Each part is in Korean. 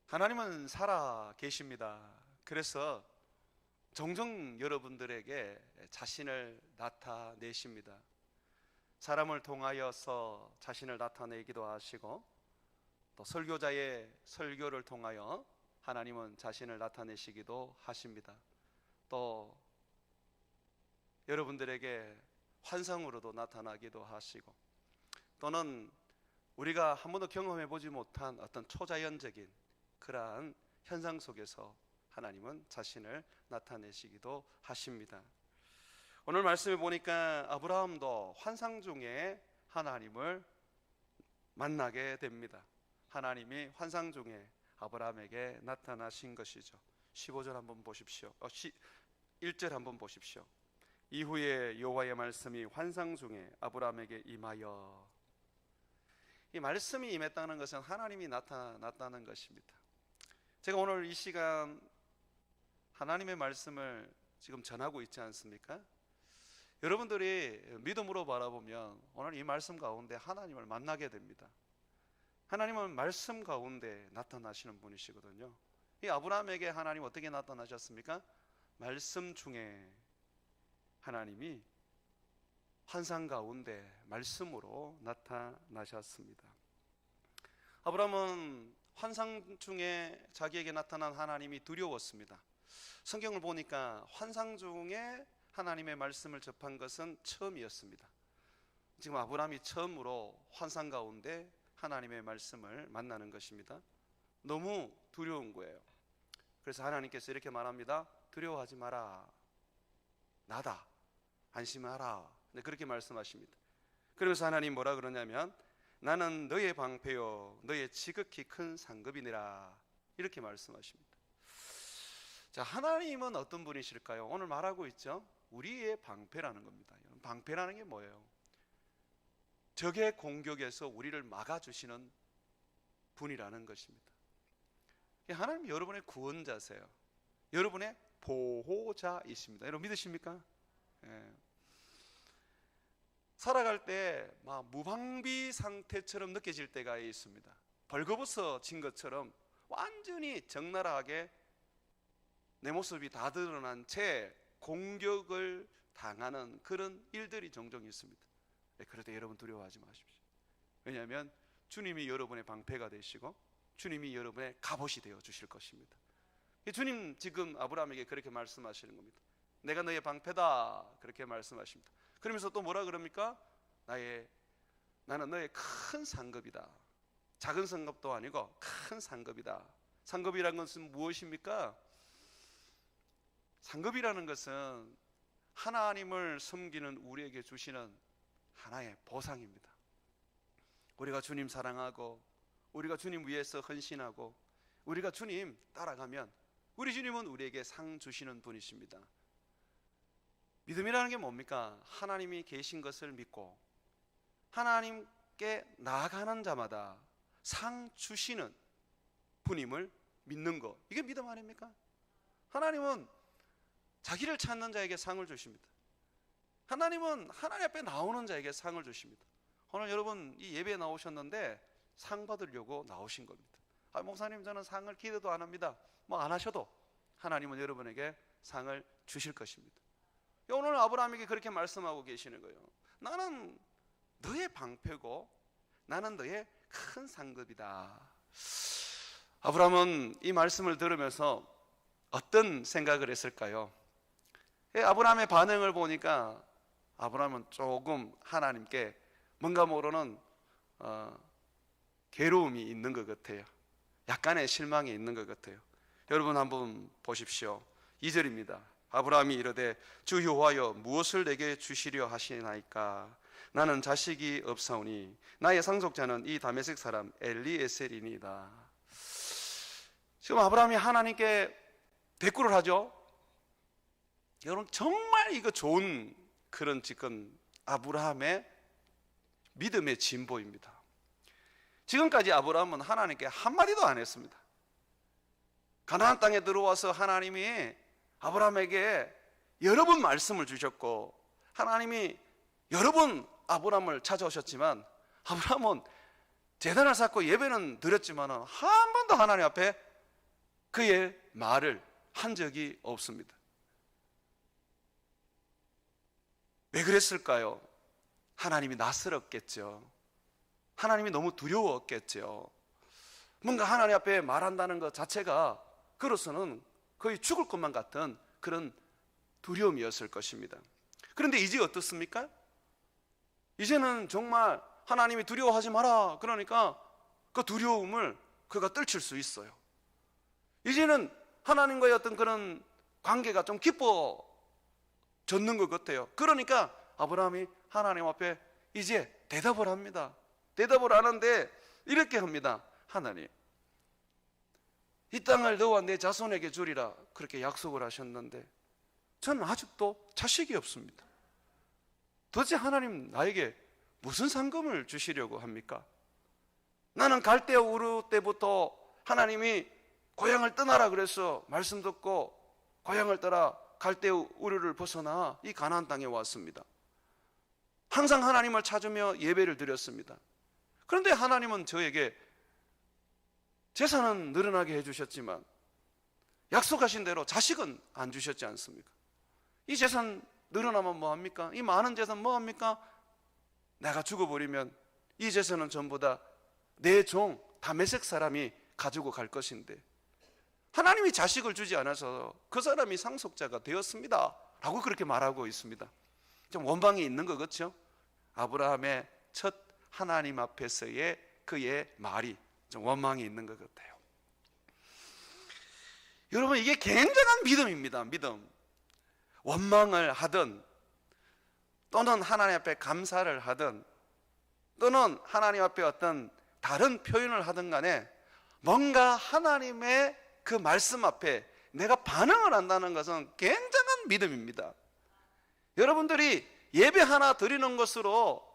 하나님은 살아 계십니다. 그래서 종종 여러분들에게 자신을 나타내십니다. 사람을 통하여서 자신을 나타내기도 하시고, 또 설교자의 설교를 통하여 하나님은 자신을 나타내시기도 하십니다. 또 여러분들에게 환상으로도 나타나기도 하시고, 또는 우리가 한 번도 경험해 보지 못한 어떤 초자연적인 그러한 현상 속에서 하나님은 자신을 나타내시기도 하십니다. 오늘 말씀에 보니까 아브라함도 환상 중에 하나님을 만나게 됩니다. 하나님이 환상 중에 아브라함에게 나타나신 것이죠. 15절 한번 보십시오. 1절 한번 보십시오. 이후에 여호와의 말씀이 환상 중에 아브라함에게 임하여. 이 말씀이 임했다는 것은 하나님이 나타났다는 것입니다. 제가 오늘 이 시간 하나님의 말씀을 지금 전하고 있지 않습니까? 여러분들이 믿음으로 바라보면 오늘 이 말씀 가운데 하나님을 만나게 됩니다. 하나님은 말씀 가운데 나타나시는 분이시거든요. 이 아브라함에게 하나님 어떻게 나타나셨습니까? 말씀 중에 하나님이 환상 가운데 말씀으로 나타나셨습니다. 아브라함은 환상 중에 자기에게 나타난 하나님이 두려웠습니다. 성경을 보니까 환상 중에 하나님의 말씀을 접한 것은 처음이었습니다. 지금 아브라함이 처음으로 환상 가운데 하나님의 말씀을 만나는 것입니다. 너무 두려운 거예요. 그래서 하나님께서 이렇게 말합니다. 두려워하지 마라. 나다. 안심하라. 네, 그렇게 말씀하십니다. 그러면서 하나님 뭐라 그러냐면 나는 너의 방패요 너의 지극히 큰 상급이니라. 이렇게 말씀하십니다. 자, 하나님은 어떤 분이실까요? 오늘 말하고 있죠. 우리의 방패라는 겁니다. 방패라는 게 뭐예요? 적의 공격에서 우리를 막아주시는 분이라는 것입니다. 하나님 여러분의 구원자세요. 여러분의 보호자이십니다. 여러분 믿으십니까? 예. 살아갈 때 막 무방비 상태처럼 느껴질 때가 있습니다. 벌거벗어진 것처럼 완전히 적나라하게 내 모습이 다 드러난 채 공격을 당하는 그런 일들이 종종 있습니다. 그럴 때 여러분 두려워하지 마십시오. 왜냐하면 주님이 여러분의 방패가 되시고 주님이 여러분의 갑옷이 되어 주실 것입니다. 주님 지금 아브라함에게 그렇게 말씀하시는 겁니다. 내가 너의 방패다. 그렇게 말씀하십니다. 그러면서 또 뭐라 그럽니까? 나는 너의 큰 상급이다. 작은 상급도 아니고 큰 상급이다. 상급이라는 것은 무엇입니까? 상급이라는 것은 하나님을 섬기는 우리에게 주시는 하나의 보상입니다. 우리가 주님 사랑하고 우리가 주님 위해서 헌신하고 우리가 주님 따라가면 우리 주님은 우리에게 상 주시는 분이십니다. 믿음이라는 게 뭡니까? 하나님이 계신 것을 믿고 하나님께 나아가는 자마다 상 주시는 분임을 믿는 것, 이게 믿음 아닙니까? 하나님은 자기를 찾는 자에게 상을 주십니다. 하나님은 하나님 앞에 나오는 자에게 상을 주십니다. 오늘 여러분 이 예배에 나오셨는데 상 받으려고 나오신 겁니다. 목사님 저는 상을 기대도 안 합니다. 뭐 안 하셔도 하나님은 여러분에게 상을 주실 것입니다. 오늘 아브라함에게 그렇게 말씀하고 계시는 거예요. 나는 너의 방패고 나는 너의 큰 상급이다. 아브라함은 이 말씀을 들으면서 어떤 생각을 했을까요? 아브라함의 반응을 보니까 아브라함은 조금 하나님께 뭔가 모르는 괴로움이 있는 것 같아요. 약간의 실망이 있는 것 같아요. 여러분 한번 보십시오. 2절입니다. 아브라함이 이르되 주 여호와여 무엇을 내게 주시려 하시나이까? 나는 자식이 없사오니 나의 상속자는 이 다메섹 사람 엘리에셀이니이다. 지금 아브라함이 하나님께 대꾸를 하죠. 여러분 정말 이거 좋은 그런 지금 아브라함의 믿음의 진보입니다. 지금까지 아브라함은 하나님께 한마디도 안 했습니다. 가나안 땅에 들어와서 하나님이 아브라함에게 여러 번 말씀을 주셨고 하나님이 여러 번 아브라함을 찾아오셨지만 아브라함은 제단을 쌓고 예배는 드렸지만 한 번도 하나님 앞에 그의 말을 한 적이 없습니다. 왜 그랬을까요? 하나님이 낯설었겠죠. 하나님이 너무 두려웠겠죠. 뭔가 하나님 앞에 말한다는 것 자체가 그로서는 거의 죽을 것만 같은 그런 두려움이었을 것입니다. 그런데 이제 어떻습니까? 이제는 정말 하나님이 두려워하지 마라 그러니까 그 두려움을 그가 떨칠 수 있어요. 이제는 하나님과의 어떤 그런 관계가 좀 깊어졌는 것 같아요. 그러니까 아브라함이 하나님 앞에 이제 대답을 합니다. 대답을 하는데 이렇게 합니다. 하나님, 이 땅을 너와 내 자손에게 주리라 그렇게 약속을 하셨는데 저는 아직도 자식이 없습니다. 도대체 하나님 나에게 무슨 상금을 주시려고 합니까? 나는 갈대아 우르 때부터 하나님이 고향을 떠나라 그래서 말씀 듣고 고향을 떠나 갈대아 우르를 벗어나 이 가나안 땅에 왔습니다. 항상 하나님을 찾으며 예배를 드렸습니다. 그런데 하나님은 저에게 재산은 늘어나게 해주셨지만 약속하신 대로 자식은 안 주셨지 않습니까? 이 재산 늘어나면 뭐합니까? 이 많은 재산 뭐합니까? 내가 죽어버리면 이 재산은 전부 다 내 종 다메섹 사람이 가지고 갈 것인데 하나님이 자식을 주지 않아서 그 사람이 상속자가 되었습니다 라고 그렇게 말하고 있습니다. 좀 원망이 있는 것 같죠? 아브라함의 첫 하나님 앞에서의 그의 말이 좀 원망이 있는 것 같아요. 여러분, 이게 굉장한 믿음입니다. 믿음. 원망을 하든 또는 하나님 앞에 감사를 하든 또는 하나님 앞에 어떤 다른 표현을 하든 간에 뭔가 하나님의 그 말씀 앞에 내가 반응을 한다는 것은 굉장한 믿음입니다. 여러분들이 예배 하나 드리는 것으로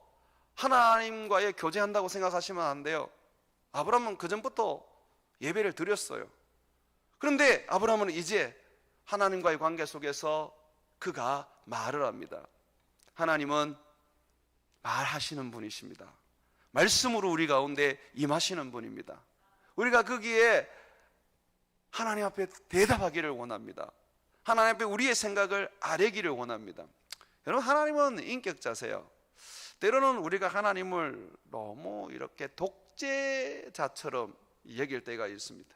하나님과의 교제한다고 생각하시면 안 돼요. 아브라함은 그전부터 예배를 드렸어요. 그런데 아브라함은 이제 하나님과의 관계 속에서 그가 말을 합니다. 하나님은 말하시는 분이십니다. 말씀으로 우리 가운데 임하시는 분입니다. 우리가 거기에 하나님 앞에 대답하기를 원합니다. 하나님 앞에 우리의 생각을 아뢰기를 원합니다. 여러분, 하나님은 인격자세요. 때로는 우리가 하나님을 너무 이렇게 독재자처럼 여길 때가 있습니다.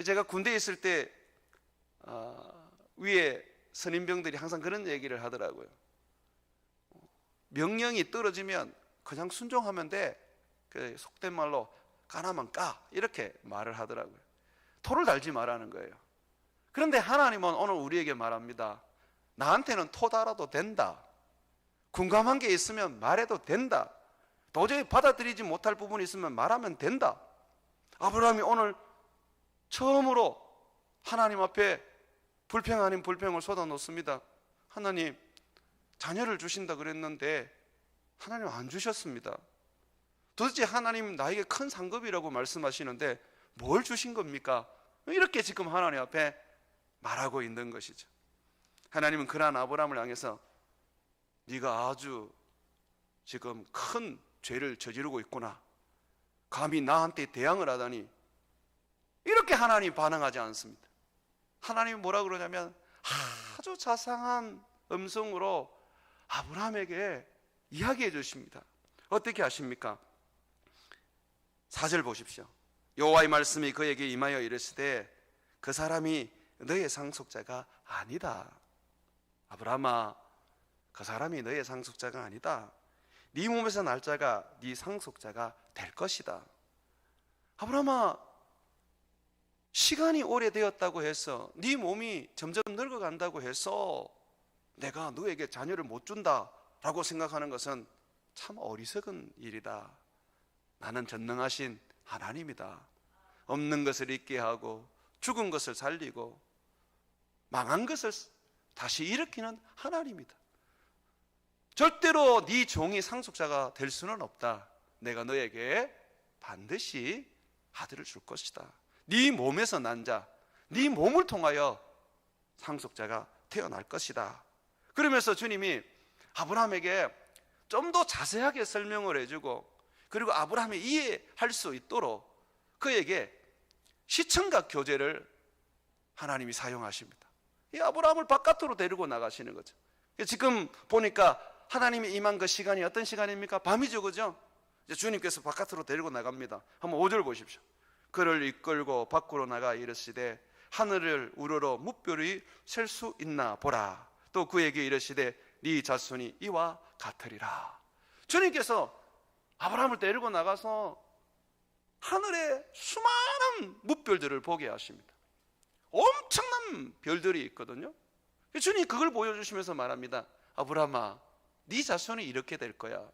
제가 군대에 있을 때 위에 선임병들이 항상 그런 얘기를 하더라고요. 명령이 떨어지면 그냥 순종하면 돼. 그 속된 말로 까나면 까 이렇게 말을 하더라고요. 토를 달지 말라는 거예요. 그런데 하나님은 오늘 우리에게 말합니다. 나한테는 토 달아도 된다. 궁금한 게 있으면 말해도 된다. 도저히 받아들이지 못할 부분이 있으면 말하면 된다. 아브라함이 오늘 처음으로 하나님 앞에 불평 아닌 불평을 쏟아놓습니다. 하나님, 자녀를 주신다 그랬는데 하나님 안 주셨습니다. 도대체 하나님 나에게 큰 상급이라고 말씀하시는데 뭘 주신 겁니까? 이렇게 지금 하나님 앞에 말하고 있는 것이죠. 하나님은 그러한 아브라함을 향해서 네가 아주 지금 큰 죄를 저지르고 있구나. 감히 나한테 대항을 하다니. 이렇게 하나님 반응하지 않습니다. 하나님이 뭐라 그러냐면 아주 자상한 음성으로 아브라함에게 이야기해 주십니다. 어떻게 하십니까? 4절 보십시오. 여호와의 말씀이 그에게 임하여 이르시되 그 사람이 너의 상속자가 아니다. 아브라함아, 그 사람이 너의 상속자가 아니다. 네 몸에서 날 자가 네 상속자가 될 것이다. 아브라함아, 시간이 오래되었다고 해서 네 몸이 점점 늙어간다고 해서 내가 너에게 자녀를 못 준다라고 생각하는 것은 참 어리석은 일이다. 나는 전능하신 하나님이다. 없는 것을 있게 하고 죽은 것을 살리고 망한 것을 다시 일으키는 하나님이다. 절대로 네 종이 상속자가 될 수는 없다. 내가 너에게 반드시 아들을 줄 것이다. 네 몸에서 난 자, 네 몸을 통하여 상속자가 태어날 것이다. 그러면서 주님이 아브라함에게 좀 더 자세하게 설명을 해주고 그리고 아브라함이 이해할 수 있도록 그에게 시청각 교제를 하나님이 사용하십니다. 이 아브라함을 바깥으로 데리고 나가시는 거죠. 지금 보니까 하나님이 임한 그 시간이 어떤 시간입니까? 밤이죠, 그죠? 이제 주님께서 바깥으로 데리고 나갑니다. 한번 5절 보십시오. 그를 이끌고 밖으로 나가 이르시되 하늘을 우러러 무별이 셀 수 있나 보라. 또 그에게 이르시되 네 자손이 이와 같으리라. 주님께서 아브라함을 데리고 나가서 하늘에 수많은 무별들을 보게 하십니다. 엄청난 별들이 있거든요. 주님이 그걸 보여주시면서 말합니다. 아브라함아, 네 자손이 이렇게 될 거야.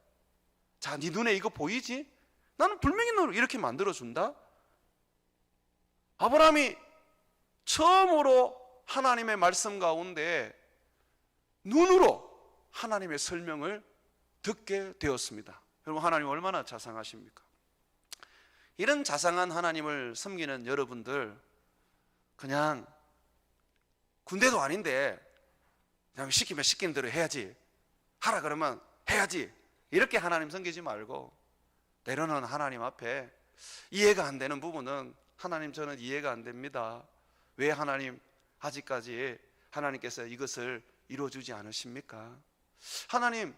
자, 네 눈에 이거 보이지? 나는 분명히 너를 이렇게 만들어준다. 아브라함이 처음으로 하나님의 말씀 가운데 눈으로 하나님의 설명을 듣게 되었습니다. 여러분, 하나님 얼마나 자상하십니까? 이런 자상한 하나님을 섬기는 여러분들, 그냥 군대도 아닌데 그냥 시키면 시키는 대로 해야지, 하라 그러면 해야지, 이렇게 하나님 섬기지 말고 때로는 하나님 앞에 이해가 안 되는 부분은 하나님, 저는 이해가 안 됩니다. 왜 하나님 아직까지 하나님께서 이것을 이루어주지 않으십니까? 하나님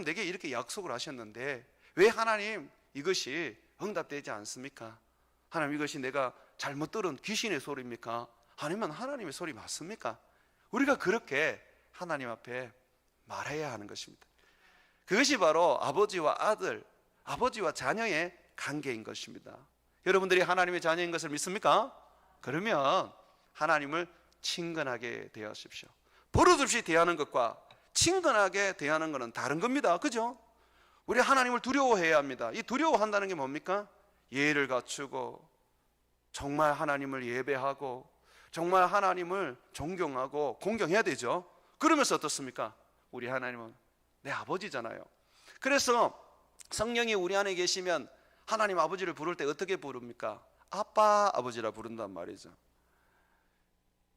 내게 이렇게 약속을 하셨는데 왜 하나님 이것이 응답되지 않습니까? 하나님, 이것이 내가 잘못 들은 귀신의 소리입니까? 아니면 하나님의 소리 맞습니까? 우리가 그렇게 하나님 앞에 말해야 하는 것입니다. 그것이 바로 아버지와 아들, 아버지와 자녀의 관계인 것입니다. 여러분들이 하나님의 자녀인 것을 믿습니까? 그러면 하나님을 친근하게 대하십시오. 버릇없이 대하는 것과 친근하게 대하는 것은 다른 겁니다. 그죠? 우리 하나님을 두려워해야 합니다. 이 두려워한다는 게 뭡니까? 예의를 갖추고 정말 하나님을 예배하고 정말 하나님을 존경하고 공경해야 되죠. 그러면서 어떻습니까? 우리 하나님은 내 아버지잖아요. 그래서 성령이 우리 안에 계시면 하나님 아버지를 부를 때 어떻게 부릅니까? 아빠, 아버지라 부른단 말이죠.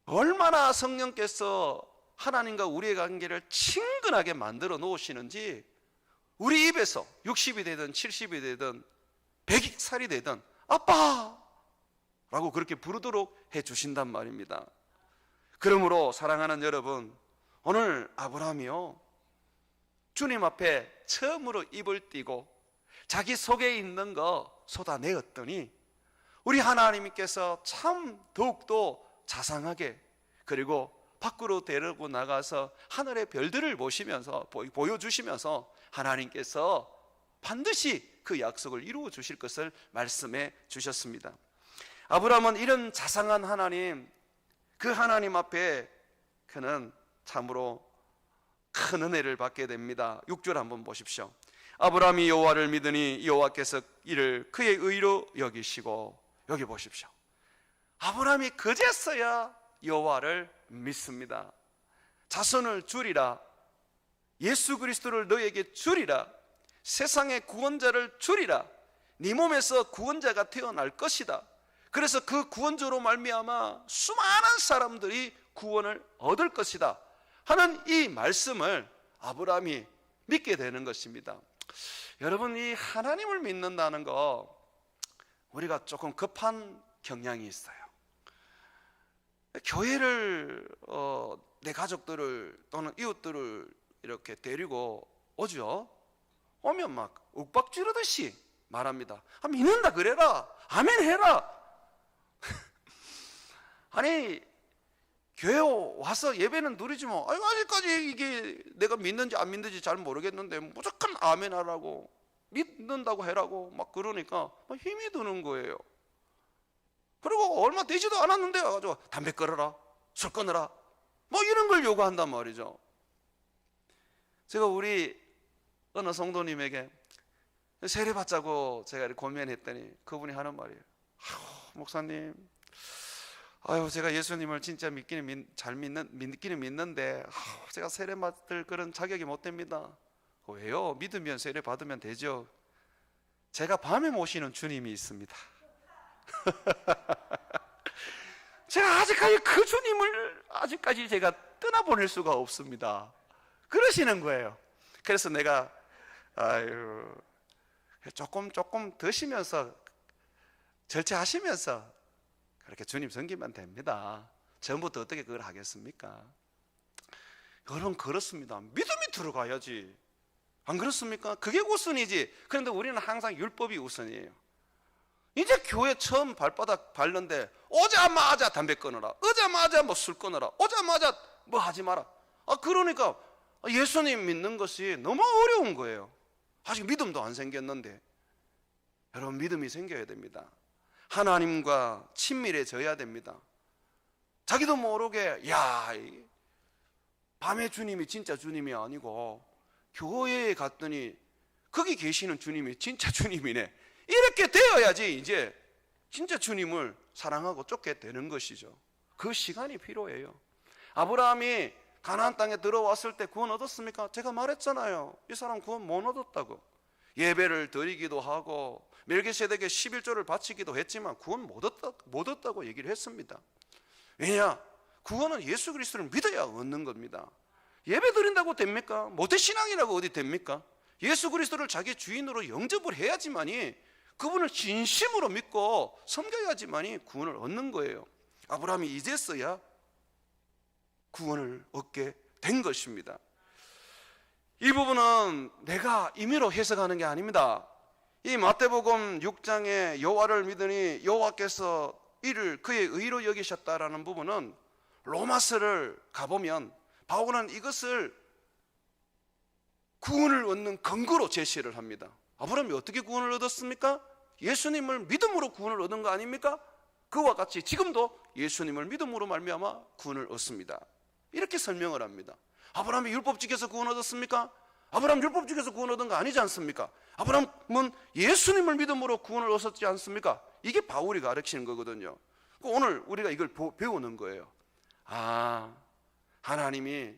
얼마나 성령께서 하나님과 우리의 관계를 친근하게 만들어 놓으시는지 우리 입에서 60이 되든 70이 되든 100살이 되든 아빠라고 그렇게 부르도록 해주신단 말입니다. 그러므로 사랑하는 여러분, 오늘 아브라함이요, 주님 앞에 처음으로 입을 띄고 자기 속에 있는 거 쏟아내었더니 우리 하나님께서 참 더욱더 자상하게, 그리고 밖으로 데리고 나가서 하늘의 별들을 보여주시면서 하나님께서 반드시 그 약속을 이루어 주실 것을 말씀해 주셨습니다. 아브라함은 이런 자상한 하나님, 그 하나님 앞에 그는 참으로 큰 은혜를 받게 됩니다. 6절 한번 보십시오. 아브라함이 여호와를 믿으니 여호와께서 이를 그의 의로 여기시고, 여기 보십시오. 아브라함이 그제서야 여호와를 믿습니다. 자손을 주리라, 예수 그리스도를 너에게 주리라, 세상의 구원자를 주리라, 네 몸에서 구원자가 태어날 것이다. 그래서 그 구원자로 말미암아 수많은 사람들이 구원을 얻을 것이다 하는 이 말씀을 아브라함이 믿게 되는 것입니다. 여러분, 이 하나님을 믿는다는 거 우리가 조금 급한 경향이 있어요. 교회를 내 가족들을 또는 이웃들을 이렇게 데리고 오죠. 오면 막 윽박지르듯이 말합니다. 믿는다 그래라, 아멘 해라. 아니, 교회 와서 예배는 누리지 뭐. 아직까지 이게 내가 믿는지 안 믿는지 잘 모르겠는데 무조건 아멘 하라고, 믿는다고 해라고 막 그러니까 막 힘이 드는 거예요. 그리고 얼마 되지도 않았는데 와가지고 담배 끊어라, 술 끊어라, 뭐 이런 걸 요구한단 말이죠. 제가 우리 어느 성도님에게 세례 받자고 제가 이렇게 고민했더니 그분이 하는 말이에요. 목사님, 제가 예수님을 진짜 믿기는 믿는데 제가 세례 받을 그런 자격이 못 됩니다. 왜요? 믿으면 세례 받으면 되죠. 제가 밤에 모시는 주님이 있습니다. 제가 아직까지 그 주님을 아직까지 제가 떠나보낼 수가 없습니다. 그러시는 거예요. 그래서 내가 조금 드시면서 절제하시면서 그렇게 주님 섬기면 됩니다. 처음부터 어떻게 그걸 하겠습니까? 여러분, 그렇습니다. 믿음이 들어가야지. 안 그렇습니까? 그게 우선이지. 그런데 우리는 항상 율법이 우선이에요. 이제 교회 처음 발바닥 밟는데 오자마자 담배 끊어라, 오자마자 뭐 술 끊어라, 오자마자 뭐 하지 마라. 그러니까 예수님 믿는 것이 너무 어려운 거예요. 아직 믿음도 안 생겼는데. 여러분, 믿음이 생겨야 됩니다. 하나님과 친밀해져야 됩니다. 자기도 모르게 밤에 주님이 진짜 주님이 아니고 교회에 갔더니 거기 계시는 주님이 진짜 주님이네, 이렇게 되어야지 이제 진짜 주님을 사랑하고 쫓게 되는 것이죠. 그 시간이 필요해요. 아브라함이 가나안 땅에 들어왔을 때 구원 얻었습니까? 제가 말했잖아요. 이 사람 구원 못 얻었다고. 예배를 드리기도 하고 멜기세덱에 11조를 바치기도 했지만 구원 못 얻었다고 얘기를 했습니다. 왜냐? 구원은 예수 그리스도를 믿어야 얻는 겁니다. 예배 드린다고 됩니까? 모태신앙이라고 어디 됩니까? 예수 그리스도를 자기 주인으로 영접을 해야지만이, 그분을 진심으로 믿고 섬겨야지만이 구원을 얻는 거예요. 아브라함이 이제서야 구원을 얻게 된 것입니다. 이 부분은 내가 임의로 해석하는 게 아닙니다. 이 마태복음 6장에 여호와를 믿으니 여호와께서 이를 그의 의로 여기셨다라는 부분은 로마서를 가보면 바울은 이것을 구원을 얻는 근거로 제시를 합니다. 아브라함이 어떻게 구원을 얻었습니까? 예수님을 믿음으로 구원을 얻은 거 아닙니까? 그와 같이 지금도 예수님을 믿음으로 말미암아 구원을 얻습니다. 이렇게 설명을 합니다. 아브라함이 율법직에서 구원 얻었습니까? 아브라함 율법직에서 구원 얻은 거 아니지 않습니까? 아브라함은 예수님을 믿음으로 구원을 얻었지 않습니까? 이게 바울이 가르치는 거거든요. 오늘 우리가 이걸 배우는 거예요. 하나님이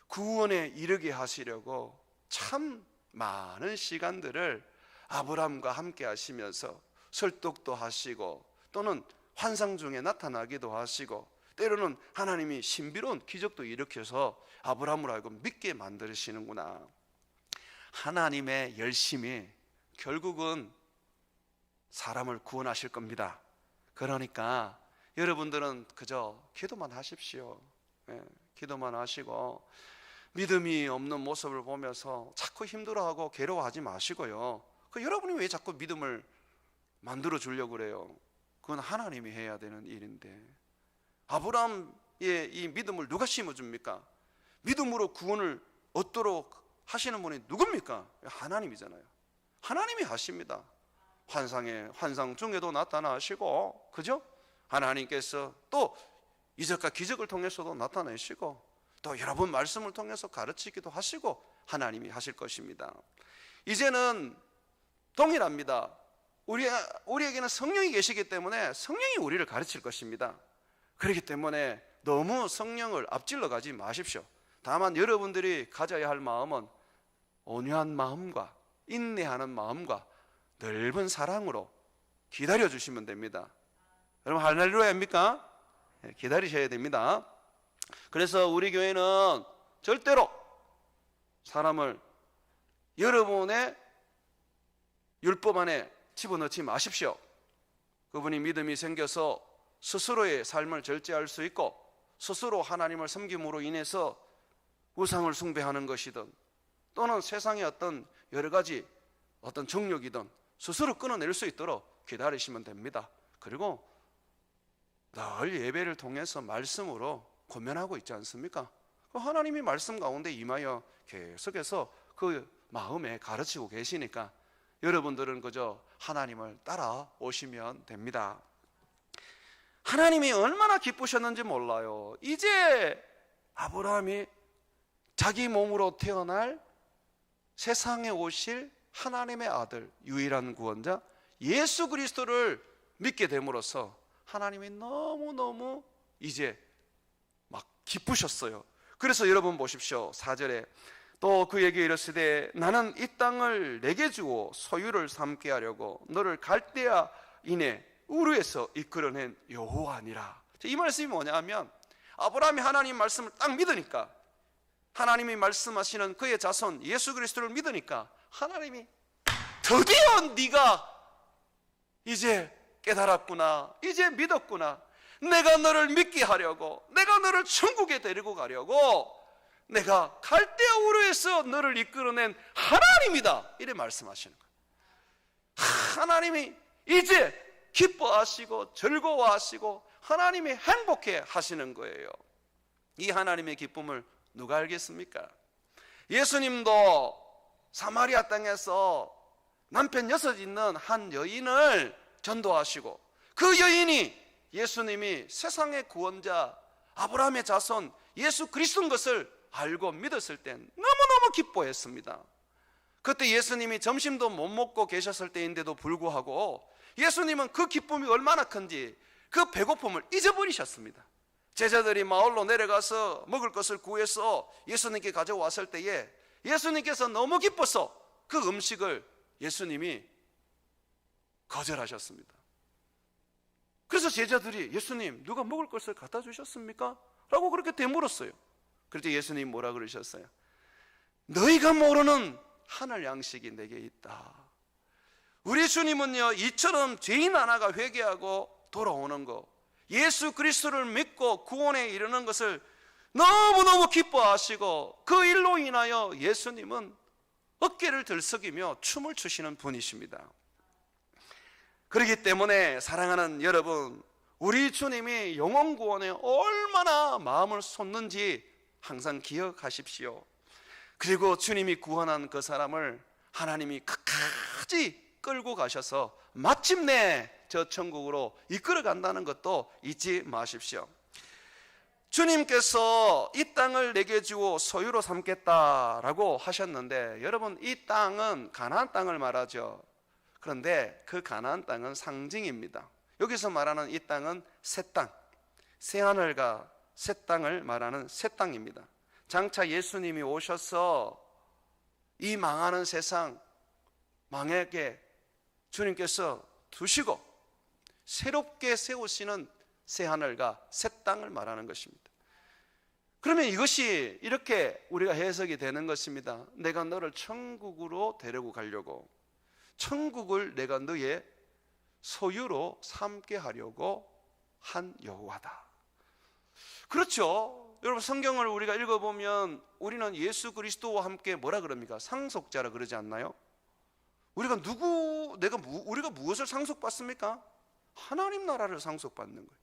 구원에 이르게 하시려고 참 많은 시간들을 아브라함과 함께 하시면서 설득도 하시고, 또는 환상 중에 나타나기도 하시고, 때로는 하나님이 신비로운 기적도 일으켜서 아브라함을 알고 믿게 만드시는구나. 하나님의 열심이 결국은 사람을 구원하실 겁니다. 그러니까 여러분들은 그저 기도만 하십시오. 기도만 하시고 믿음이 없는 모습을 보면서 자꾸 힘들어하고 괴로워하지 마시고요. 여러분이 왜 자꾸 믿음을 만들어 주려고 그래요? 그건 하나님이 해야 되는 일인데, 아브라함의 이 믿음을 누가 심어줍니까? 믿음으로 구원을 얻도록 하시는 분이 누굽니까? 하나님이잖아요. 하나님이 하십니다. 환상 중에도 나타나시고, 그죠? 하나님께서 또 이적과 기적을 통해서도 나타내시고, 또 여러분 말씀을 통해서 가르치기도 하시고 하나님이 하실 것입니다. 이제는 동일합니다. 우리에게는 성령이 계시기 때문에 성령이 우리를 가르칠 것입니다. 그렇기 때문에 너무 성령을 앞질러 가지 마십시오. 다만 여러분들이 가져야 할 마음은 온유한 마음과 인내하는 마음과 넓은 사랑으로 기다려 주시면 됩니다. 여러분, 할렐루야입니까? 기다리셔야 됩니다. 그래서 우리 교회는 절대로 사람을 여러분의 율법 안에 집어넣지 마십시오. 그분이 믿음이 생겨서 스스로의 삶을 절제할 수 있고, 스스로 하나님을 섬김으로 인해서 우상을 숭배하는 것이든, 또는 세상의 어떤 여러 가지 어떤 정욕이든 스스로 끊어낼 수 있도록 기다리시면 됩니다. 그리고 늘 예배를 통해서 말씀으로 권면하고 있지 않습니까? 하나님이 말씀 가운데 임하여 계속해서 그 마음에 가르치고 계시니까 여러분들은 그저 하나님을 따라오시면 됩니다. 하나님이 얼마나 기쁘셨는지 몰라요. 이제 아브라함이 자기 몸으로 태어날 세상에 오실 하나님의 아들, 유일한 구원자 예수 그리스도를 믿게 됨으로써 하나님이 너무너무 이제 막 기쁘셨어요. 그래서 여러분 보십시오. 4절에 또 그에게 이르시되 나는 이 땅을 내게 주어 소유를 삼게 하려고 너를 갈대아인의 우르에서 이끌어낸 여호와니라. 이 말씀이 뭐냐 하면, 아브라함이 하나님 말씀을 딱 믿으니까, 하나님이 말씀하시는 그의 자손 예수 그리스도를 믿으니까 하나님이 드디어 네가 이제 깨달았구나, 이제 믿었구나, 내가 너를 믿게 하려고, 내가 너를 천국에 데리고 가려고 내가 갈대아 우르에서 너를 이끌어낸 하나님이다, 이래 말씀하시는 거예요. 하나님이 이제 기뻐하시고 즐거워하시고 하나님이 행복해 하시는 거예요. 이 하나님의 기쁨을 누가 알겠습니까? 예수님도 사마리아 땅에서 남편 6 있는 한 여인을 전도하시고, 그 여인이 예수님이 세상의 구원자, 아브라함의 자손 예수 그리스도인 것을 알고 믿었을 때 너무너무 기뻐했습니다. 그때 예수님이 점심도 못 먹고 계셨을 때인데도 불구하고 예수님은 그 기쁨이 얼마나 큰지 그 배고픔을 잊어버리셨습니다. 제자들이 마을로 내려가서 먹을 것을 구해서 예수님께 가져왔을 때에 예수님께서 너무 기뻐서 그 음식을 예수님이 거절하셨습니다. 그래서 제자들이 예수님, 누가 먹을 것을 갖다 주셨습니까? 라고 그렇게 되물었어요. 그래서 예수님 뭐라 그러셨어요? 너희가 모르는 하늘 양식이 내게 있다. 우리 주님은요, 이처럼 죄인 하나가 회개하고 돌아오는 거, 예수 그리스도를 믿고 구원에 이르는 것을 너무너무 기뻐하시고, 그 일로 인하여 예수님은 어깨를 들썩이며 춤을 추시는 분이십니다. 그렇기 때문에 사랑하는 여러분, 우리 주님이 영혼 구원에 얼마나 마음을 쏟는지 항상 기억하십시오. 그리고 주님이 구원한 그 사람을 하나님이 끝까지 끌고 가셔서 마침내 저 천국으로 이끌어 간다는 것도 잊지 마십시오. 주님께서 이 땅을 내게 주어 소유로 삼겠다라고 하셨는데, 여러분, 이 땅은 가나안 땅을 말하죠. 그런데 그 가나안 땅은 상징입니다. 여기서 말하는 이 땅은 새 땅, 새하늘과 새 땅을 말하는 새 땅입니다. 장차 예수님이 오셔서 이 망하는 세상 망에게 주님께서 두시고 새롭게 세우시는 새하늘과 새 땅을 말하는 것입니다. 그러면 이것이 이렇게 우리가 해석이 되는 것입니다. 내가 너를 천국으로 데리고 가려고, 천국을 내가 너의 소유로 삼게 하려고 한 여호와다. 그렇죠. 여러분, 성경을 우리가 읽어보면 우리는 예수 그리스도와 함께 뭐라 그럽니까? 상속자라 그러지 않나요? 우리가 무엇을 상속받습니까? 하나님 나라를 상속받는 거예요.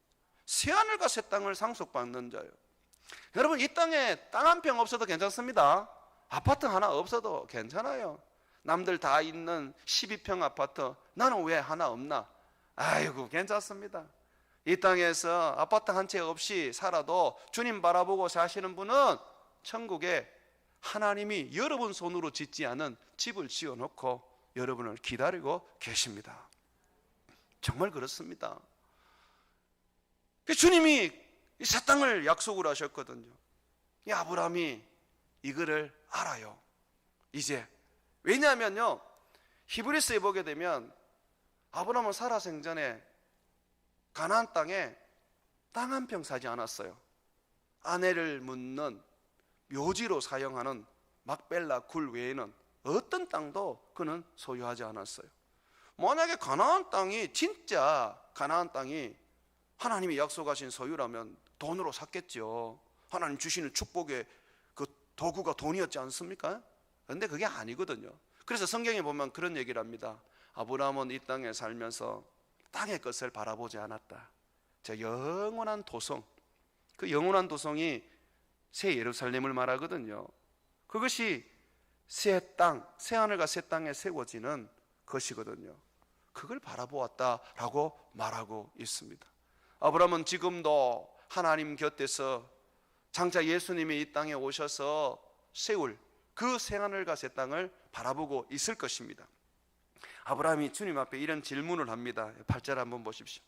새하늘과 새 땅을 상속받는 자예요. 여러분, 이 땅에 땅 한 평 없어도 괜찮습니다. 아파트 하나 없어도 괜찮아요. 남들 다 있는 12평 아파트, 나는 왜 하나 없나? 아이고, 괜찮습니다. 이 땅에서 아파트 한 채 없이 살아도 주님 바라보고 사시는 분은 천국에 하나님이 여러분 손으로 짓지 않은 집을 지어놓고 여러분을 기다리고 계십니다. 정말 그렇습니다. 주님이 새 땅을 약속을 하셨거든요. 이 아브라함이 이거를 알아요. 이제 왜냐하면요, 히브리서에 보게 되면 아브라함은 살아생전에 가나안 땅에 땅 한 평 사지 않았어요. 아내를 묻는 묘지로 사용하는 막벨라 굴 외에는 어떤 땅도 그는 소유하지 않았어요. 만약에 가나안 땅이 진짜 가나안 땅이 하나님이 약속하신 소유라면 돈으로 샀겠죠. 하나님 주시는 축복의 그 도구가 돈이었지 않습니까? 그런데 그게 아니거든요. 그래서 성경에 보면 그런 얘기를 합니다. 아브라함은 이 땅에 살면서 땅의 것을 바라보지 않았다. 저 영원한 도성, 그 영원한 도성이 새 예루살렘을 말하거든요. 그것이 새 땅, 새 하늘과 새 땅에 세워지는 것이거든요. 그걸 바라보았다라고 말하고 있습니다. 아브라함은 지금도 하나님 곁에서 장차 예수님이 이 땅에 오셔서 세울 그 새 하늘과 새 땅을 바라보고 있을 것입니다. 아브라함이 주님 앞에 이런 질문을 합니다. 8절 한번 보십시오.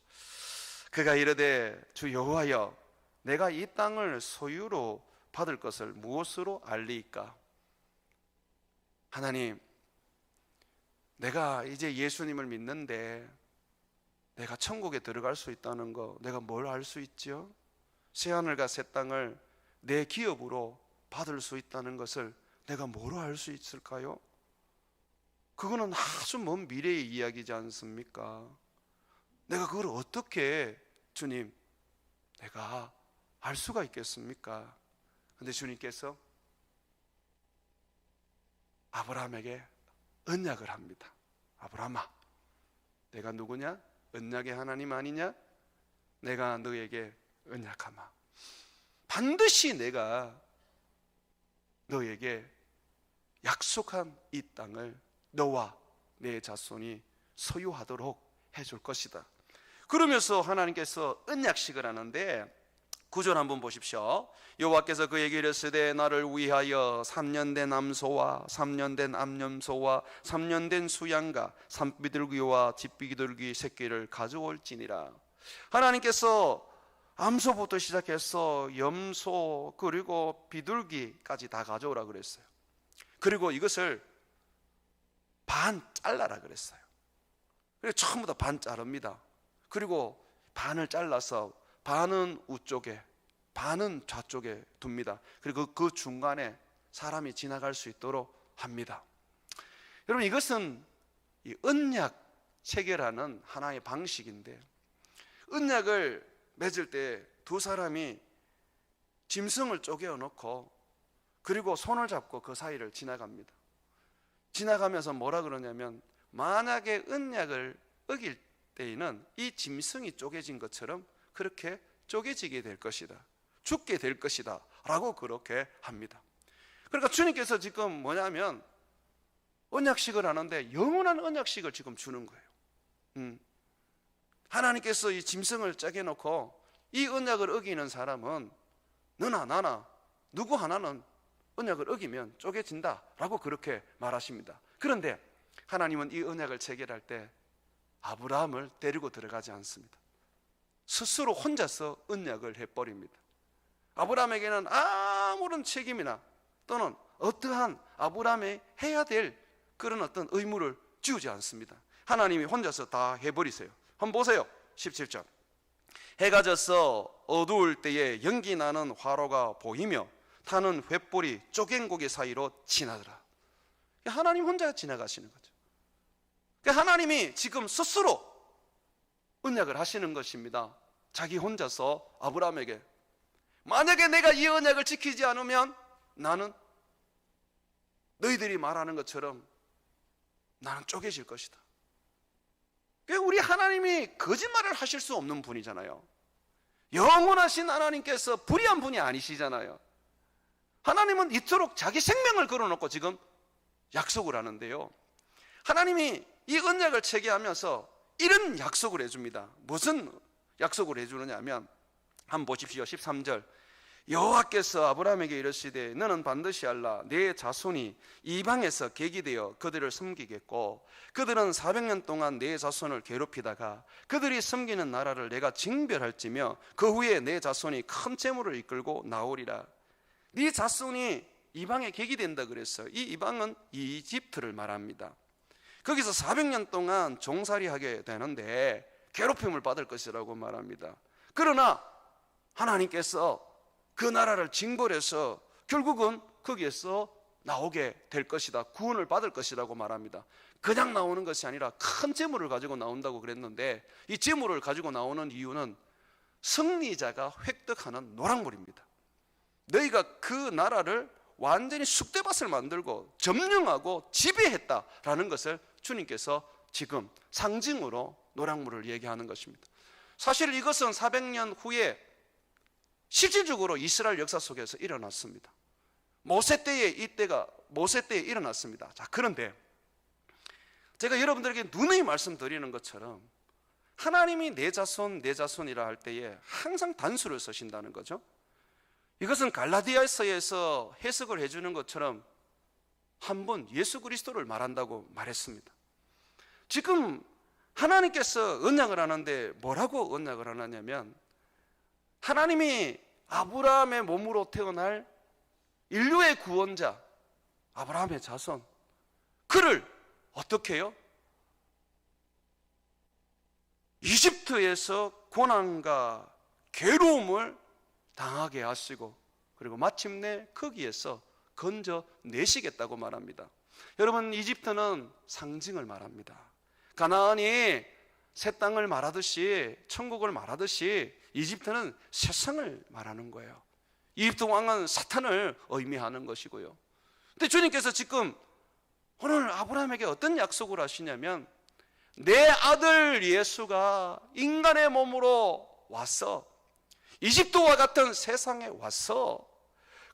그가 이르되 주 여호와여, 내가 이 땅을 소유로 받을 것을 무엇으로 알리이까? 하나님, 내가 이제 예수님을 믿는데 내가 천국에 들어갈 수 있다는 거 내가 뭘 알 수 있죠? 새하늘과 새 땅을 내 기업으로 받을 수 있다는 것을 내가 뭐로 알 수 있을까요? 그거는 아주 먼 미래의 이야기지 않습니까? 내가 그걸 어떻게 주님 내가 알 수가 있겠습니까? 근데 주님께서 아브라함에게 언약을 합니다. 아브라함아, 내가 누구냐? 언약의 하나님 아니냐? 내가 너에게 언약하마. 반드시 내가 너에게 약속한 이 땅을 너와 내 자손이 소유하도록 해줄 것이다. 그러면서 하나님께서 언약식을 하는데 9절 한번 보십시오. 여호와께서 그에게 이르시되 나를 위하여 3년 된 암소와 3년 된 암염소와 3년 된 수양과 산비둘기와 집비둘기 새끼를 가져올지니라. 하나님께서 암소부터 시작해서 염소 그리고 비둘기까지 다 가져오라 그랬어요. 그리고 이것을 반 잘라라 그랬어요. 그래서 전부 다 반 자릅니다. 그리고 반을 잘라서 반은 우쪽에 반은 좌쪽에 둡니다. 그리고 그 중간에 사람이 지나갈 수 있도록 합니다. 여러분, 이것은 이 언약 체결하는 하나의 방식인데, 언약을 맺을 때 두 사람이 짐승을 쪼개어 놓고 그리고 손을 잡고 그 사이를 지나갑니다. 지나가면서 뭐라 그러냐면, 만약에 언약을 어길 때에는 이 짐승이 쪼개진 것처럼 그렇게 쪼개지게 될 것이다, 죽게 될 것이다 라고 그렇게 합니다. 그러니까 주님께서 지금 뭐냐면 언약식을 하는데 영원한 언약식을 지금 주는 거예요. 하나님께서 이 짐승을 쪼개놓고 이 언약을 어기는 사람은 너나 나나 누구 하나는 언약을 어기면 쪼개진다 라고 그렇게 말하십니다. 그런데 하나님은 이 언약을 체결할 때 아브라함을 데리고 들어가지 않습니다. 스스로 혼자서 언약을 해버립니다. 아브라함에게는 아무런 책임이나 또는 어떠한 아브라함이 해야 될 그런 어떤 의무를 지우지 않습니다. 하나님이 혼자서 다 해버리세요. 한번 보세요. 17절. 해가 져서 어두울 때에 연기 나는 화로가 보이며 타는 횃불이 쪼갠 고개 사이로 지나더라. 하나님 혼자 지나가시는 거죠. 하나님이 지금 스스로 언약을 하시는 것입니다. 자기 혼자서 아브라함에게, 만약에 내가 이 언약을 지키지 않으면 나는 너희들이 말하는 것처럼 나는 쪼개질 것이다. 우리 하나님이 거짓말을 하실 수 없는 분이잖아요. 영원하신 하나님께서 불의한 분이 아니시잖아요. 하나님은 이토록 자기 생명을 걸어놓고 지금 약속을 하는데요, 하나님이 이 언약을 체계하면서 이런 약속을 해줍니다. 무슨 약속을 해주느냐 하면, 한번 보십시오. 13절. 여호와께서 아브라함에게 이르시되 너는 반드시 알라. 내 자손이 이방에서 객이 되어 그들을 섬기겠고 그들은 400년 동안 내 자손을 괴롭히다가 그들이 섬기는 나라를 내가 징별할지며 그 후에 내 자손이 큰 재물을 이끌고 나오리라. 네 자손이 이방의 객이 된다 그랬어요. 이 이방은 이집트를 말합니다. 거기서 400년 동안 종살이하게 되는데 괴롭힘을 받을 것이라고 말합니다. 그러나 하나님께서 그 나라를 징벌해서 결국은 거기에서 나오게 될 것이다, 구원을 받을 것이라고 말합니다. 그냥 나오는 것이 아니라 큰 재물을 가지고 나온다고 그랬는데, 이 재물을 가지고 나오는 이유는 승리자가 획득하는 노랑물입니다. 너희가 그 나라를 완전히 쑥대밭을 만들고 점령하고 지배했다라는 것을 주님께서 지금 상징으로 노랑물을 얘기하는 것입니다. 사실 이것은 400년 후에 실질적으로 이스라엘 역사 속에서 일어났습니다. 모세 때에 일어났습니다. 자, 그런데 제가 여러분들에게 누누이 말씀드리는 것처럼 하나님이 내 자손이라 할 때에 항상 단수를 쓰신다는 거죠. 이것은 갈라디아서에서 해석을 해주는 것처럼 한 번 예수 그리스도를 말한다고 말했습니다. 지금 하나님께서 언약을 하는데 뭐라고 언약을 하느냐면, 하나님이 아브라함의 몸으로 태어날 인류의 구원자, 아브라함의 자손, 그를 어떻게 해요? 이집트에서 고난과 괴로움을 당하게 하시고 그리고 마침내 거기에서 건져내시겠다고 말합니다. 여러분, 이집트는 상징을 말합니다. 가나안이 새 땅을 말하듯이, 천국을 말하듯이 이집트는 세상을 말하는 거예요. 이집트 왕은 사탄을 의미하는 것이고요. 근데 주님께서 지금 오늘 아브라함에게 어떤 약속을 하시냐면, 내 아들 예수가 인간의 몸으로 와서 이집트와 같은 세상에 와서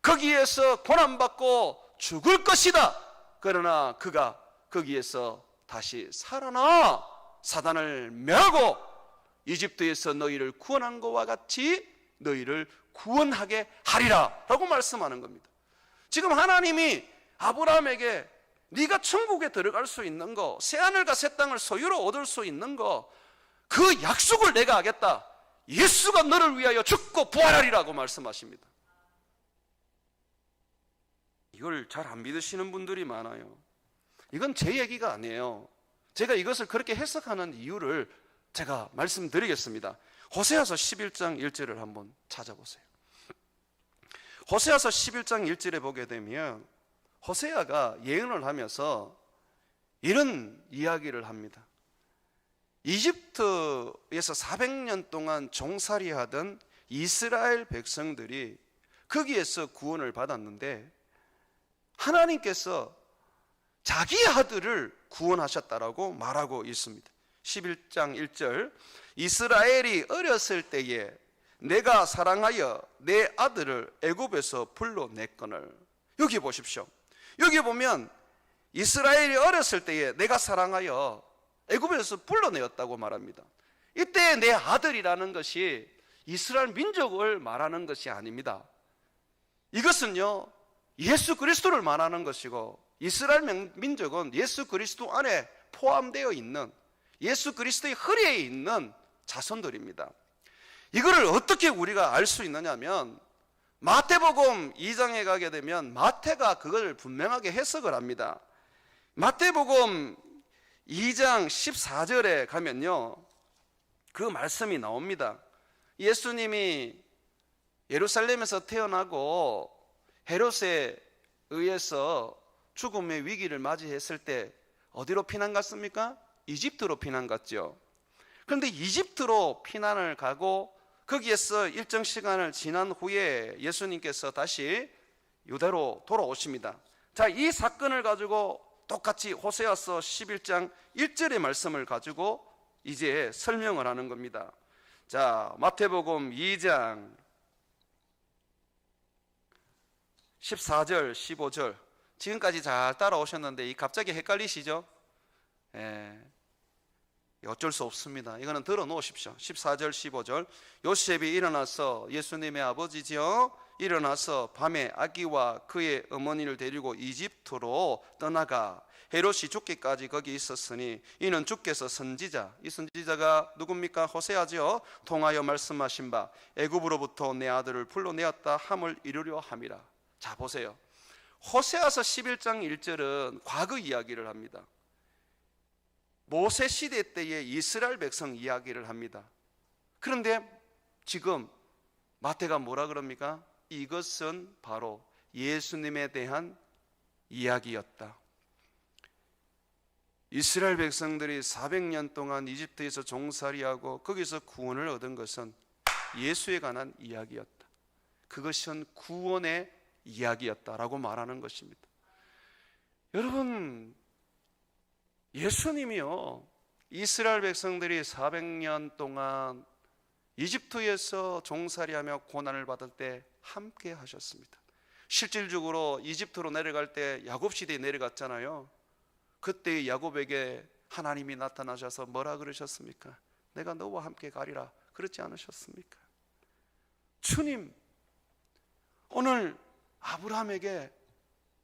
거기에서 고난받고 죽을 것이다. 그러나 그가 거기에서 다시 살아나 사단을 멸하고 이집트에서 너희를 구원한 것과 같이 너희를 구원하게 하리라 라고 말씀하는 겁니다. 지금 하나님이 아브라함에게 네가 천국에 들어갈 수 있는 거, 새하늘과 새 땅을 소유로 얻을 수 있는 거, 그 약속을 내가 하겠다. 예수가 너를 위하여 죽고 부활하리라고 말씀하십니다. 이걸 잘 안 믿으시는 분들이 많아요. 이건 제 얘기가 아니에요. 제가 이것을 그렇게 해석하는 이유를 제가 말씀드리겠습니다. 호세아서 11장 1절을 한번 찾아보세요. 호세아서 11장 1절에 보게 되면 호세아가 예언을 하면서 이런 이야기를 합니다. 이집트에서 400년 동안 종살이 하던 이스라엘 백성들이 거기에서 구원을 받았는데 하나님께서 자기 아들을 구원하셨다라고 말하고 있습니다. 11장 1절, 이스라엘이 어렸을 때에 내가 사랑하여 내 아들을 애굽에서 불러냈거늘. 여기 보십시오. 여기 보면 이스라엘이 어렸을 때에 내가 사랑하여 애굽에서 불러내었다고 말합니다. 이때 내 아들이라는 것이 이스라엘 민족을 말하는 것이 아닙니다. 이것은요, 예수 그리스도를 말하는 것이고, 이스라엘 민족은 예수 그리스도 안에 포함되어 있는, 예수 그리스도의 허리에 있는 자손들입니다. 이거를 어떻게 우리가 알 수 있느냐면 마태복음 2장에 가게 되면 마태가 그걸 분명하게 해석을 합니다. 마태복음 2장 14절에 가면요, 그 말씀이 나옵니다. 예수님이 예루살렘에서 태어나고 헤롯에 의해서 죽음의 위기를 맞이했을 때 어디로 피난 갔습니까? 이집트로 피난 갔죠. 그런데 이집트로 피난을 가고 거기에서 일정 시간을 지난 후에 예수님께서 다시 유대로 돌아오십니다. 자, 이 사건을 가지고 똑같이 호세아서 11장 1절의 말씀을 가지고 이제 설명을 하는 겁니다. 자, 마태복음 2장 14절, 15절. 지금까지 잘 따라오셨는데 이 갑자기 헷갈리시죠? 어쩔 수 없습니다. 이거는 들어 놓으십시오. 14절, 15절. 요셉이 일어나서, 예수님의 아버지지요, 일어나서 밤에 아기와 그의 어머니를 데리고 이집트로 떠나가 헤롯이 죽기까지 거기 있었으니 이는 주께서 선지자, 이 선지자가 누굽니까? 호세아지요, 통하여 말씀하신 바 애굽으로부터 내 아들을 불러내었다 함을 이루려 함이라. 자, 보세요. 호세아서 11장 1절은 과거 이야기를 합니다. 모세 시대 때의 이스라엘 백성 이야기를 합니다. 그런데 지금 마태가 뭐라 그럽니까? 이것은 바로 예수님에 대한 이야기였다. 이스라엘 백성들이 400년 동안 이집트에서 종살이하고 거기서 구원을 얻은 것은 예수에 관한 이야기였다. 그것은 구원의 이야기였다라고 말하는 것입니다. 여러분, 예수님이요, 이스라엘 백성들이 400년 동안 이집트에서 종살이하며 고난을 받을 때 함께 하셨습니다. 실질적으로 이집트로 내려갈 때 야곱 시대에 내려갔잖아요. 그때 야곱에게 하나님이 나타나셔서 뭐라 그러셨습니까? 내가 너와 함께 가리라 그렇지 않으셨습니까? 주님 오늘 아브라함에게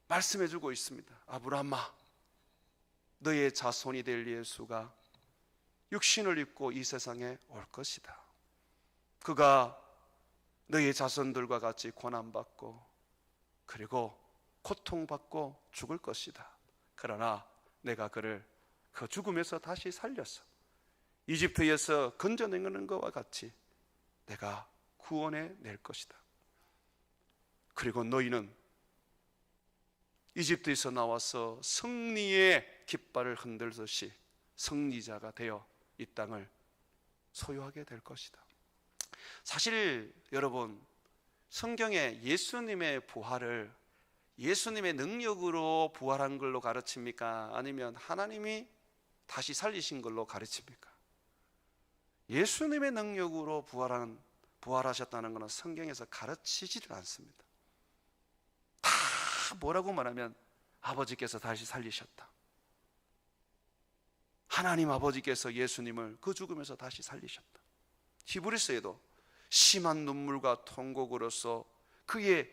말씀해 주고 있습니다. 아브라함아, 너의 자손이 될 예수가 육신을 입고 이 세상에 올 것이다. 그가 너의 자손들과 같이 고난받고 그리고 고통받고 죽을 것이다. 그러나 내가 그를 그 죽음에서 다시 살려서 이집트에서 건져내는 것과 같이 내가 구원해 낼 것이다. 그리고 너희는 이집트에서 나와서 승리의 깃발을 흔들듯이 승리자가 되어 이 땅을 소유하게 될 것이다. 사실 여러분, 성경에 예수님의 부활을 예수님의 능력으로 부활한 걸로 가르칩니까? 아니면 하나님이 다시 살리신 걸로 가르칩니까? 예수님의 능력으로 부활하셨다는 것은 성경에서 가르치지를 않습니다. 다 뭐라고 말하면 아버지께서 다시 살리셨다. 하나님 아버지께서 예수님을 그 죽음에서 다시 살리셨다. 히브리서에도 심한 눈물과 통곡으로써 그의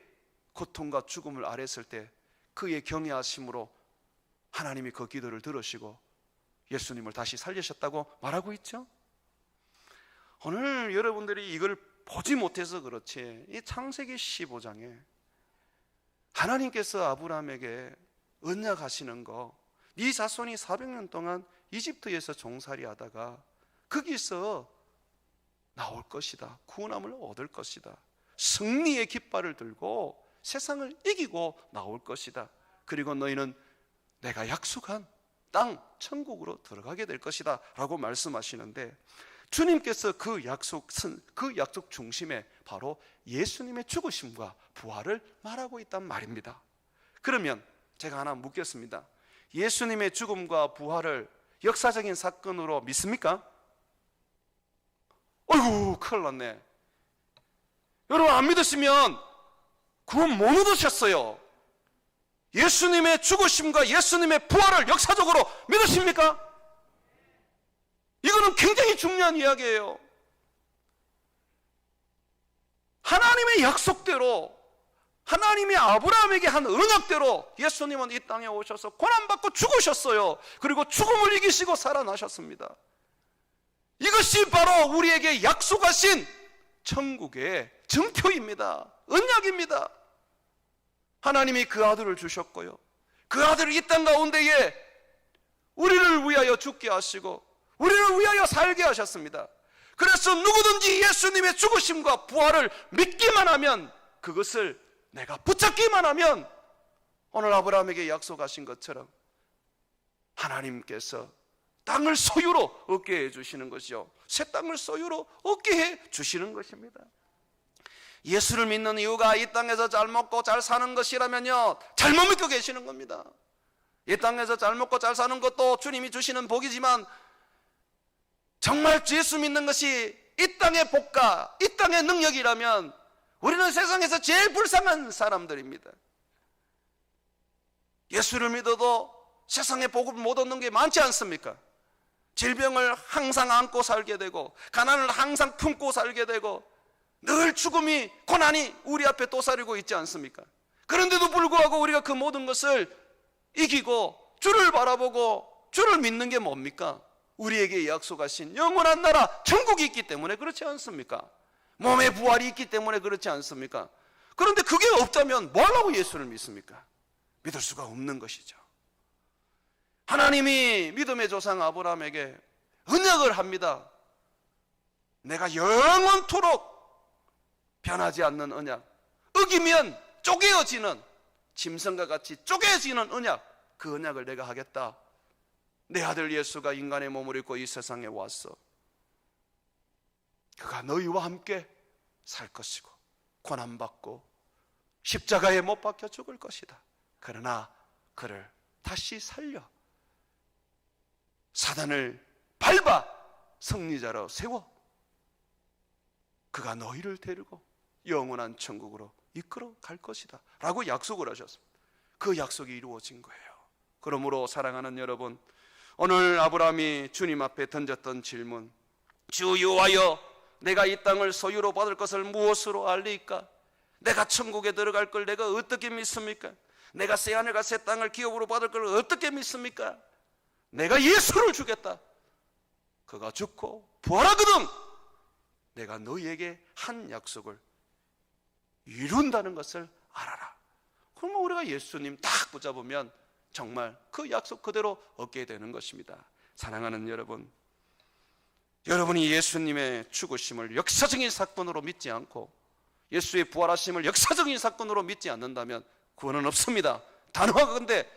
고통과 죽음을 아뢰었을 때 그의 경외하심으로 하나님이 그 기도를 들으시고 예수님을 다시 살리셨다고 말하고 있죠. 오늘 여러분들이 이걸 보지 못해서 그렇지, 이 창세기 15장에 하나님께서 아브라함에게 언약하시는 거, 네 자손이 400년 동안 이집트에서 종살이 하다가 거기서 나올 것이다, 구원함을 얻을 것이다, 승리의 깃발을 들고 세상을 이기고 나올 것이다, 그리고 너희는 내가 약속한 땅 천국으로 들어가게 될 것이다 라고 말씀하시는데, 주님께서 그 약속 중심에 바로 예수님의 죽으심과 부활을 말하고 있단 말입니다. 그러면 제가 하나 묻겠습니다. 예수님의 죽음과 부활을 역사적인 사건으로 믿습니까? 어이구, 큰일 났네. 여러분, 안 믿으시면 구원 못 얻으셨어요. 예수님의 죽으심과 예수님의 부활을 역사적으로 믿으십니까? 이거는 굉장히 중요한 이야기예요. 하나님의 약속대로, 하나님이 아브라함에게 한 언약대로 예수님은 이 땅에 오셔서 고난받고 죽으셨어요. 그리고 죽음을 이기시고 살아나셨습니다. 이것이 바로 우리에게 약속하신 천국의 증표입니다. 언약입니다. 하나님이 그 아들을 주셨고요, 그 아들을 이 땅 가운데에 우리를 위하여 죽게 하시고 우리를 위하여 살게 하셨습니다. 그래서 누구든지 예수님의 죽으심과 부활을 믿기만 하면, 그것을 내가 붙잡기만 하면 오늘 아브라함에게 약속하신 것처럼 하나님께서 땅을 소유로 얻게 해주시는 것이요, 새 땅을 소유로 얻게 해주시는 것입니다. 예수를 믿는 이유가 이 땅에서 잘 먹고 잘 사는 것이라면요, 잘못 믿고 계시는 겁니다. 이 땅에서 잘 먹고 잘 사는 것도 주님이 주시는 복이지만, 정말 예수 믿는 것이 이 땅의 복과 이 땅의 능력이라면 우리는 세상에서 제일 불쌍한 사람들입니다. 예수를 믿어도 세상의 복을 못 얻는 게 많지 않습니까? 질병을 항상 안고 살게 되고, 가난을 항상 품고 살게 되고, 늘 죽음이, 고난이 우리 앞에 도사리고 있지 않습니까? 그런데도 불구하고 우리가 그 모든 것을 이기고 주를 바라보고 주를 믿는 게 뭡니까? 우리에게 약속하신 영원한 나라 천국이 있기 때문에 그렇지 않습니까? 몸의 부활이 있기 때문에 그렇지 않습니까? 그런데 그게 없다면 뭐 하려고 예수를 믿습니까? 믿을 수가 없는 것이죠. 하나님이 믿음의 조상 아브라함에게 언약을 합니다. 내가 영원토록 변하지 않는 언약, 어기면 쪼개어지는, 짐승과 같이 쪼개어지는 언약, 그 언약을 내가 하겠다. 내 아들 예수가 인간의 몸을 입고 이 세상에 왔어. 그가 너희와 함께 살 것이고 고난받고 십자가에 못 박혀 죽을 것이다. 그러나 그를 다시 살려 사단을 밟아 승리자로 세워 그가 너희를 데리고 영원한 천국으로 이끌어 갈 것이다 라고 약속을 하셨습니다. 그 약속이 이루어진 거예요. 그러므로 사랑하는 여러분, 오늘 아브라함이 주님 앞에 던졌던 질문, 주 여호와여, 내가 이 땅을 소유로 받을 것을 무엇으로 알리까? 내가 천국에 들어갈 걸 내가 어떻게 믿습니까? 내가 새 하늘과 새 땅을 기업으로 받을 걸 어떻게 믿습니까? 내가 예수를 주겠다. 그가 죽고 부활하거든 내가 너희에게 한 약속을 이룬다는 것을 알아라. 그러면 우리가 예수님 딱 붙잡으면 정말 그 약속 그대로 얻게 되는 것입니다. 사랑하는 여러분, 여러분이 예수님의 죽으심을 역사적인 사건으로 믿지 않고 예수의 부활하심을 역사적인 사건으로 믿지 않는다면 구원은 없습니다. 단호하건대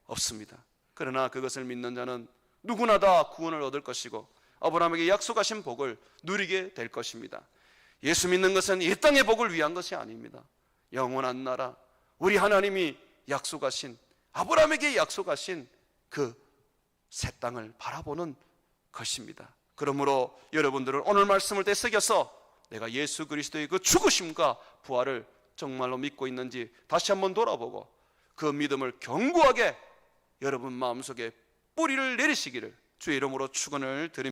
없습니다. 그러나 그것을 믿는 자는 누구나 다 구원을 얻을 것이고 아브라함에게 약속하신 복을 누리게 될 것입니다. 예수 믿는 것은 이 땅의 복을 위한 것이 아닙니다. 영원한 나라, 우리 하나님이 약속하신, 아브라함에게 약속하신 그 새 땅을 바라보는 것입니다. 그러므로 여러분들은 오늘 말씀을 되새겨서 내가 예수 그리스도의 그 죽으심과 부활을 정말로 믿고 있는지 다시 한번 돌아보고 그 믿음을 견고하게 여러분 마음속에 뿌리를 내리시기를 주의 이름으로 축원을 드립니다.